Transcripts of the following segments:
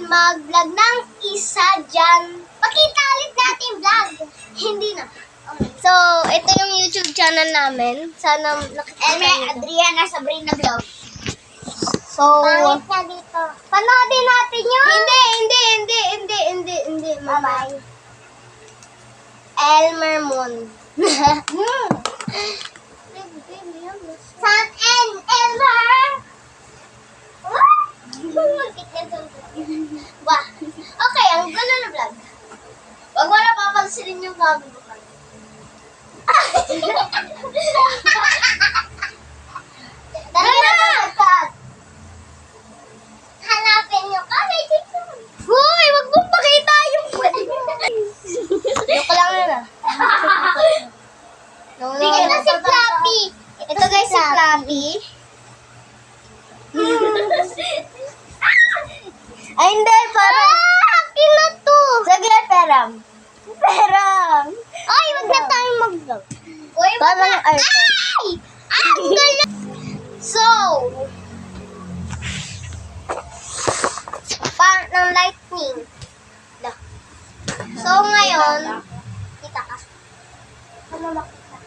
mag-vlog ng isa dyan. Pakita ulit natin vlog. Hindi na. Okay. So, ito yung YouTube channel namin. Sana nakikita nyo. Adriana Sabrina Vlog. So, pangit na dito. Panoodin natin yun. Hindi. Bye-bye. Elmer Moon. San and Elmer. Wah. Okay, ang ganda na vlog. Wag mo na papansinin yung bago ko. Hanapin nyo kami dito. Hoy, wag mong pakita yung Joke lang yun ah. Ito si Flappy. Ito guys si Flappy. Ay hindi, parang akin na to. Saglit, Peram. Ay, wag na tayong mag-vlog. Parang art. Ay! Ang galing! So, parang ng lightning. So, ngayon, kita ka. Ano makita?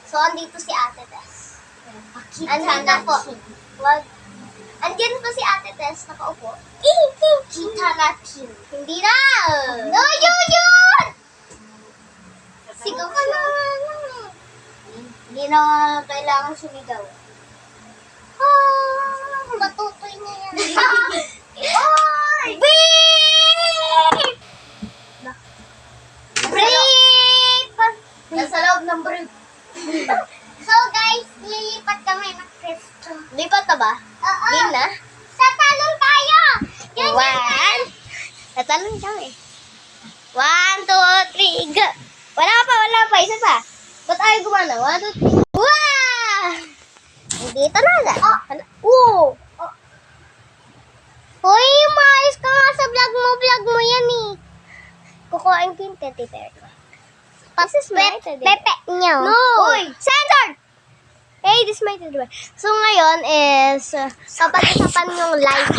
So, andito si Ate Tess. Andyan na po. Wag. Andyan pa si Ate Tess, nakaupo. Kita natin. Hindi na! No, yun! Sigaw siya. Hindi na kailangan sumigaw. Matutoy na yan. Beep! Brief! Nasa loob ng brief. So guys, lilipat kami ng Cristo. Lipat na ba? Oo. Game na? Tatalon tayo! One. Tatalon kami. 1, 2, 3, go! Wala pa. Isa pa. Ba't ayaw gumana? 1, 2, 3. Wow! Dito na agad. Oh! Hoy, maayos ka nga sa vlog mo yan eh. Kukuhain ko yung teddy bear ko. This is my teddy bear. Pepe nyo. No! Uy! Censored! Hey, this is my teddy bear. So, ngayon is, kapag-usapan yung live.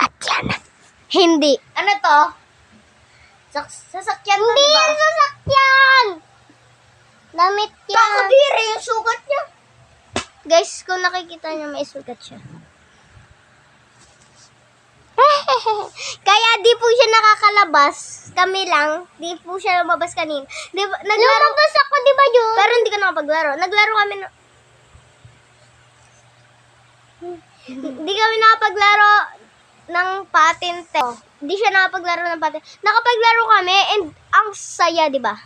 Adriana. Hindi. Ano to? Sasakyan na, diba? Hindi sasakyan! Damit yan. Kakadiri yung sugat niya. Guys, kung nakikita niyo, may sugat siya. Kaya di po siya nakakalabas. Kami lang. Di po siya lumabas kanina. Lumabas ako, di ba yun? Pero hindi ka nakapaglaro. Naglaro kami Hindi kami nakapaglaro ng patente. Hindi siya nakapaglaro ng patente. Nakapaglaro kami and ang saya, di ba?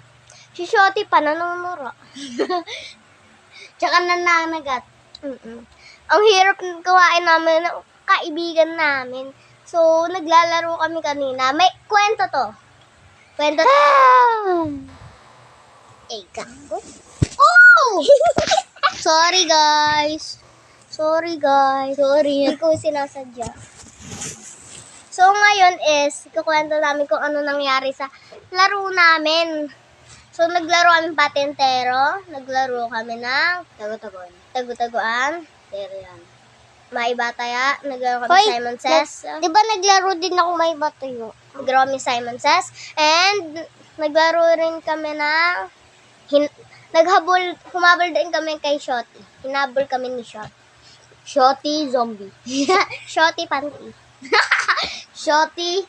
Si Shotty pa nanunuro. Tsaka nananagat. Ang hirap kuhain namin ng kaibigan namin. So, naglalaro kami kanina. May kwento to. Gago. Oh! Sorry, guys. Sorry. Hindi ko sinasadya. So, ngayon is, kukwento namin kung ano nangyari sa laro namin. So, naglaro kami patentero. Naglaro kami ng tagu-taguan. Pero yan. Maibataya. Naglaro kami Simon Says. Di ba naglaro din ako Maibataya? Naglaro kami Simon Says. And, naglaro rin kami ng humabol din kami kay Shotty. Hinabol kami ni Shotty. Shotty zombie. Shotty panty. Shotty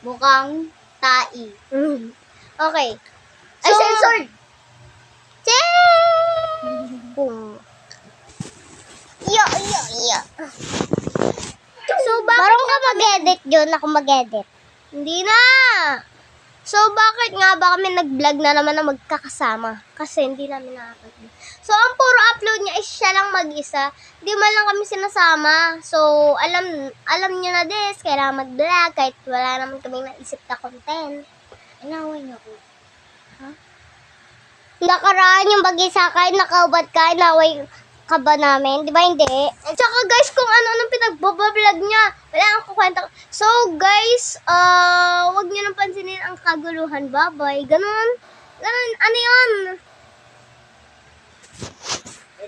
mukhang tai. Okay. Ay, censored! Boom. Yo. So, bakit parang ka mag-edit yun? Ako mag-edit. Hindi na! So, bakit nga ba kami nag-vlog na naman na magkakasama? Kasi hindi namin nakapag-vlog. So, ang puro upload niya is siya lang mag-isa. Di man lang kami sinasama. So, alam niyo na this. Kailangan mag-vlog kahit wala naman kami naisip na content. Inaway niyo ako. Nakaraan yung mag-isa kayo, nakaubad kayo, naway ka ba namin? Di ba hindi? At saka guys, kung ano-anong pinagbabablog niya, wala akong kukwenta. So guys, wag niyo nang pansinin ang kaguluhan. Bye-bye. Ganon. Ano yun?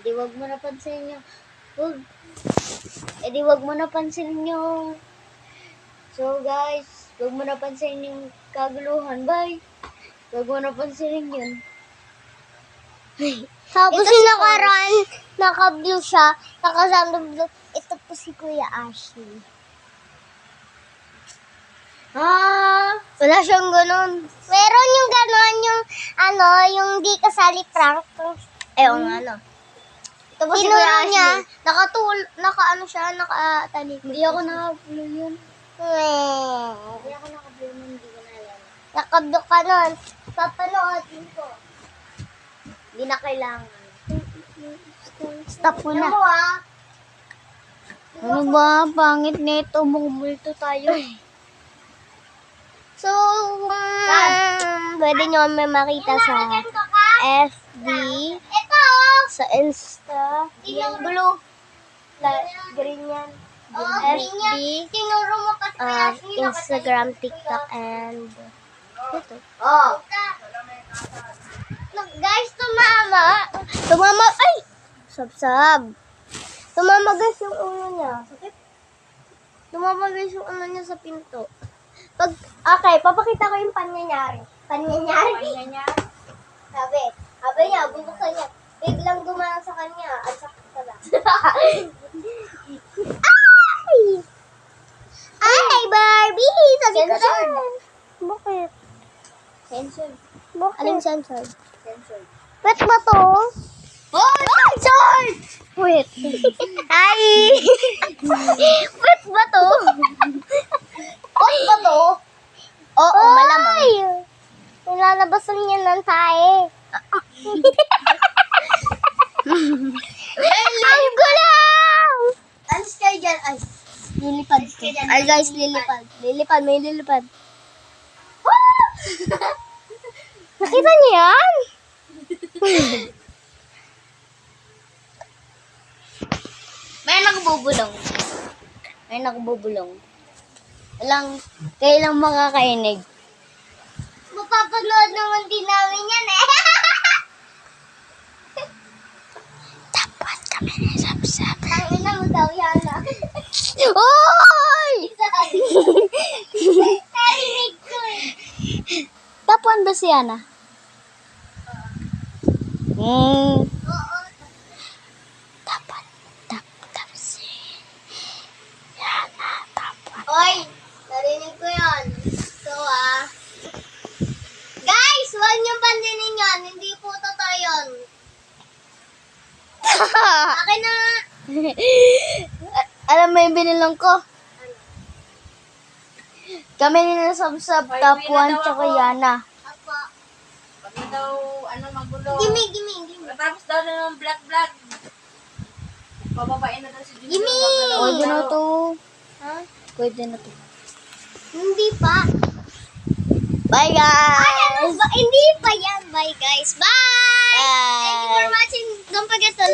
Di wag mo napansin yung Wag. E di wag mo napansinin yung... So guys, wag mo napansinin yung kaguluhan. Bye. Wag mo napansinin yun. Tapos yung nakaraan, naka-blue siya, nakasama blue. Ito po si Kuya Ashley. Wala siyang ganun. Meron yung ganun, yung yung di kasali prank. Yung Ito po si Kuya Ashley. Niya, siya, nakatali. Hindi ako naka-blue yun. Hindi ako naka-blue yun, hindi ko na alam. Naka-blue ka nun. Papanoodin ko. Hindi na kailangan. Stop mo na. Ano ba? Pangit nito. Mumulto tayo. So, pwede nyo may makita sa FB, sa Insta, yung blue, green yan, FB, Instagram, TikTok, and ito. Guys, tumama, ay! Sab-sab. Tumama guys yung ulo niya. Tumama guys yung ulo niya sa pinto. Okay, papakita ko yung panyanyari. Panyanyari? Sabi niya, bubuksan niya. Biglang gumana sa kanya. At sakit ka lang. Ay, Barbie! Sabi ko na. Bakit? Censored. Bakit? Anong censored? Censored. Wet ba to? Oh, censored! Wet. Ay! Wet ba to? Wet ba to? Oo, malamang. Nilalabasan niya ng tae. Ang gulaw! Alis kayo dyan. Ay, lilipad. Ay guys, lilipad. Lilipad, may lilipad. Nakita niyo yan? May nakabubulong. Kailang makakainig. Mapapanood naman din namin yan eh. Tapos kami na sab-sab. Tangin na mo daw yan ah. Oy! Narinig ko eh. Tapuan ba si Yana? Oo. Tapuan si Yana. Tapuan. Oy! Narinig ko yan. So guys, huwag niyong pandinin yan. Hindi po totoo yun. Akin na. Alam mo yung binilang ko? Kami nila sab-sab, Tapuan, tsaka Yana. Apo. Pag daw, magulo. Gimme. Matapos daw na ng vlog. Pababain na daw si Junior. Gimme! Pwede na to. Ha? Pwede na to. Hindi pa. Bye guys! Hindi pa yan. Bye guys. Bye! Thank you for watching. Don't forget to like.